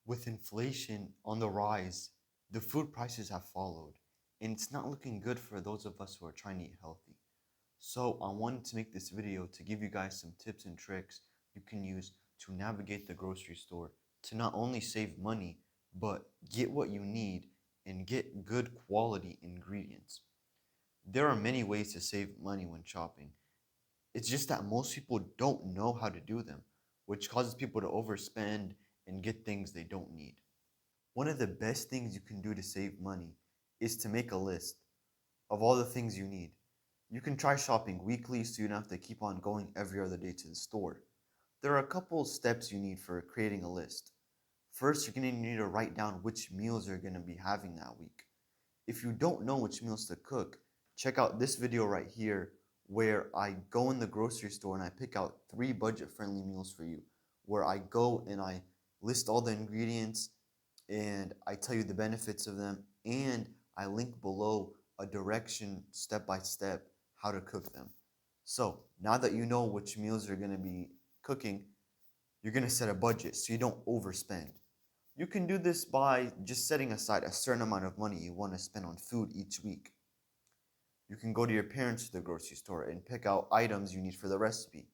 With inflation on the rise, the food prices have followed, and it's not looking good for those of us who are trying to eat healthy. So I wanted to make this video to give you guys some tips and tricks you can use to navigate the grocery store to not only save money, but get what you need and get good quality ingredients. There are many ways to save money when shopping. It's just that most people don't know how to do them, which causes people to overspend and get things they don't need. One of the best things you can do to save money is to make a list of all the things you need. You can try shopping weekly so you don't have to keep on going every other day to the store. There are a couple steps you need for creating a list. First, you're going to need to write down which meals you're going to be having that week. If you don't know which meals to cook, check out this video right here where I go in the grocery store and I pick out 3 budget-friendly meals for you, where I go and I list all the ingredients and I tell you the benefits of them, and I link below a direction step by step how to cook them. So now that you know which meals you're going to be cooking, you're going to set a budget so you don't overspend. You can do this by just setting aside a certain amount of money you want to spend on food each week. You can go to your parents to the grocery store and pick out items you need for the recipe.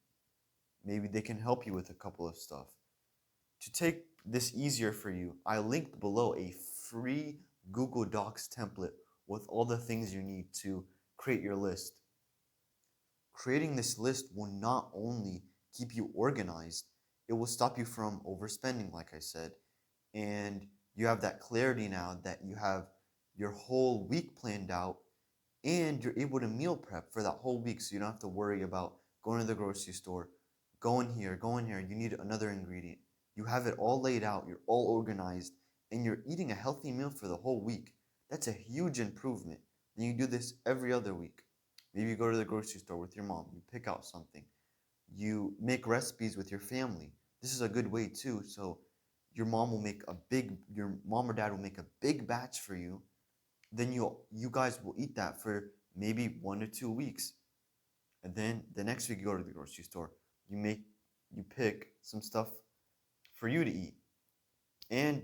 Maybe they can help you with a couple of stuff. To take this easier for you, I linked below a free Google Docs template with all the things you need to create your list. Creating this list will not only keep you organized, it will stop you from overspending, like I said, and you have that clarity now that you have your whole week planned out and you're able to meal prep for that whole week so you don't have to worry about going to the grocery store, going here, you need another ingredient. You have it all laid out, you're all organized, and you're eating a healthy meal for the whole week. That's a huge improvement. And you do this every other week. Maybe you go to the grocery store with your mom, you pick out something, you make recipes with your family. This is a good way too. So your mom or dad will make a big batch for you. Then you guys will eat that for maybe 1 to 2 weeks. And then the next week you go to the grocery store. You pick some stuff for you to eat. And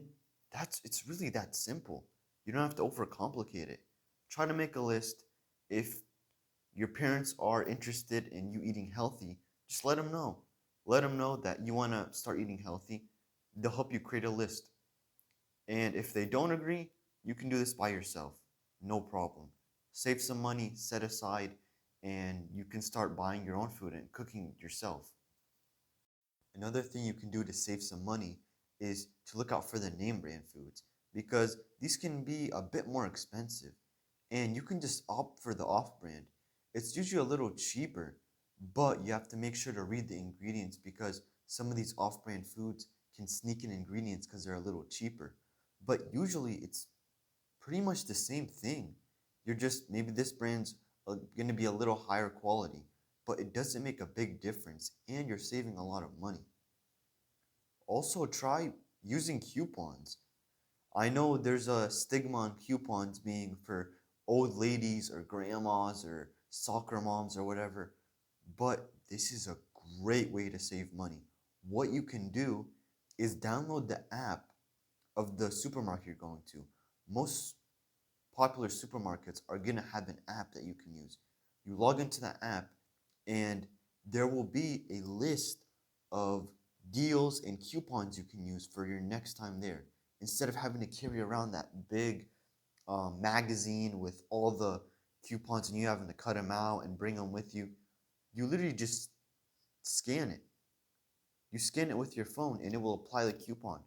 it's really that simple. You don't have to overcomplicate it. Try to make a list. If your parents are interested in you eating healthy, just let them know. Let them know that you want to start eating healthy. They'll help you create a list. And if they don't agree, you can do this by yourself. No problem. Save some money, set aside, and you can start buying your own food and cooking it yourself. Another thing you can do to save some money is to look out for the name brand foods because these can be a bit more expensive and you can just opt for the off brand. It's usually a little cheaper, but you have to make sure to read the ingredients because some of these off brand foods can sneak in ingredients because they're a little cheaper. But usually it's pretty much the same thing. You're just maybe this brand's going to be a little higher quality, but it doesn't make a big difference and you're saving a lot of money. Also, try using coupons. I know there's a stigma on coupons being for old ladies or grandmas or soccer moms or whatever, but this is a great way to save money. What you can do is download the app of the supermarket you're going to. Most popular supermarkets are going to have an app that you can use. You log into that app, and there will be a list of deals and coupons you can use for your next time there. Instead of having to carry around that big magazine with all the coupons and you having to cut them out and bring them with you, you literally just scan it. You scan it with your phone and it will apply the coupon.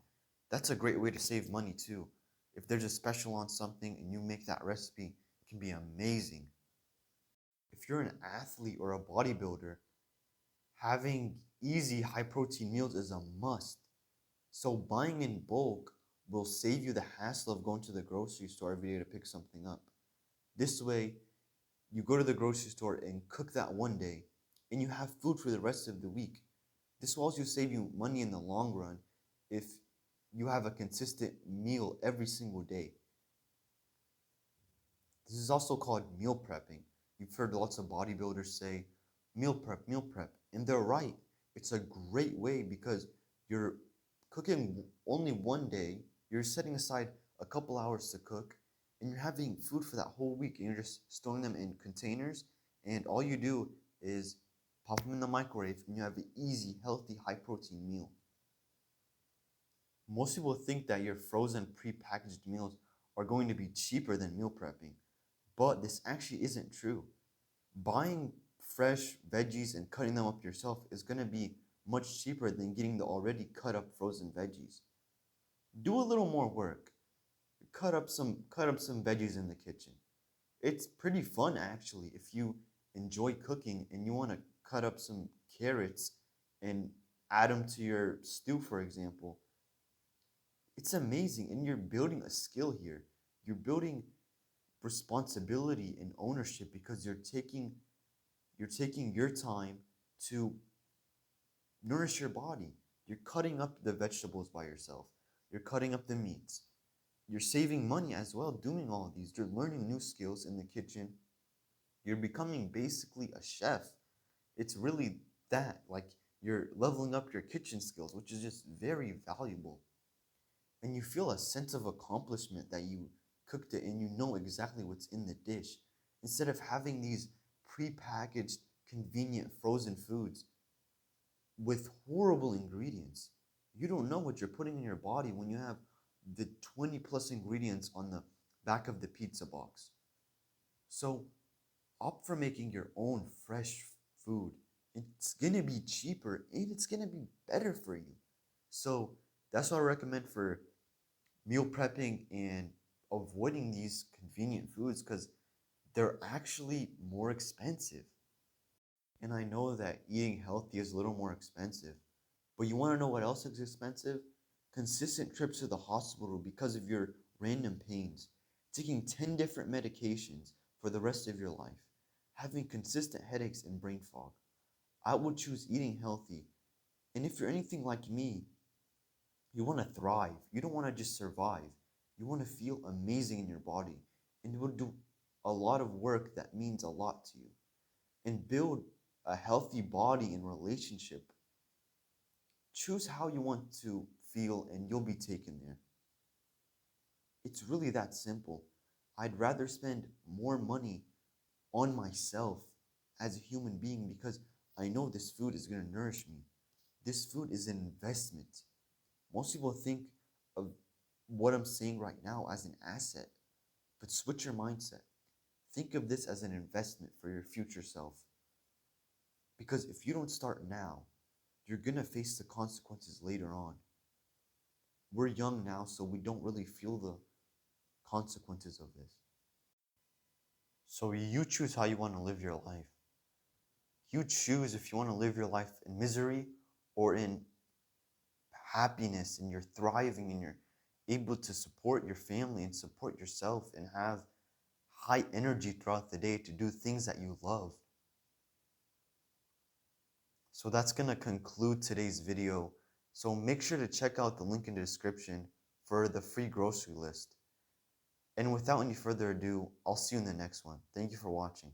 That's a great way to save money too. If there's a special on something and you make that recipe, it can be amazing. If you're an athlete or a bodybuilder, having easy high protein meals is a must. So buying in bulk will save you the hassle of going to the grocery store every day to pick something up. This way, you go to the grocery store and cook that one day, and you have food for the rest of the week. This will also save you money in the long run if you have a consistent meal every single day. This is also called meal prepping. You've heard lots of bodybuilders say, meal prep, and they're right. It's a great way because you're cooking only one day, you're setting aside a couple hours to cook, and you're having food for that whole week, and you're just storing them in containers, and all you do is pop them in the microwave, and you have an easy, healthy, high-protein meal. Most people think that your frozen pre-packaged meals are going to be cheaper than meal prepping, but this actually isn't true. Buying fresh veggies and cutting them up yourself is going to be much cheaper than getting the already cut up frozen veggies. Do a little more work. Cut up some veggies in the kitchen. It's pretty fun actually if you enjoy cooking and you want to cut up some carrots and add them to your stew, for example. It's amazing, and you're building a skill here. You're building responsibility and ownership because you're taking your time to nourish your body. You're cutting up the vegetables by yourself. You're cutting up the meats. You're saving money as well doing all of these. You're learning new skills in the kitchen. You're becoming basically a chef. It's really that. Like, you're leveling up your kitchen skills, which is just very valuable. And you feel a sense of accomplishment that you cooked it and you know exactly what's in the dish. Instead of having these pre-packaged, convenient frozen foods with horrible ingredients. You don't know what you're putting in your body when you have the 20 plus ingredients on the back of the pizza box. So opt for making your own fresh food. It's gonna be cheaper and it's gonna be better for you. So that's what I recommend for meal prepping and avoiding these convenient foods because they're actually more expensive. And I know that eating healthy is a little more expensive. But you want to know what else is expensive? Consistent trips to the hospital because of your random pains, taking 10 different medications for the rest of your life, having consistent headaches and brain fog. I would choose eating healthy. And if you're anything like me, you want to thrive. You don't want to just survive. You want to feel amazing in your body. And you will do a lot of work that means a lot to you. And build a healthy body and relationship. Choose how you want to feel and you'll be taken there. It's really that simple. I'd rather spend more money on myself as a human being because I know this food is going to nourish me. This food is an investment. Most people think of what I'm saying right now as an asset, but switch your mindset. Think of this as an investment for your future self. Because if you don't start now, you're going to face the consequences later on. We're young now, so we don't really feel the consequences of this. So you choose how you want to live your life. You choose if you want to live your life in misery or in happiness and you're thriving and you're able to support your family and support yourself and have high energy throughout the day to do things that you love. So that's going to conclude today's video. So make sure to check out the link in the description for the free grocery list. And without any further ado, I'll see you in the next one. Thank you for watching.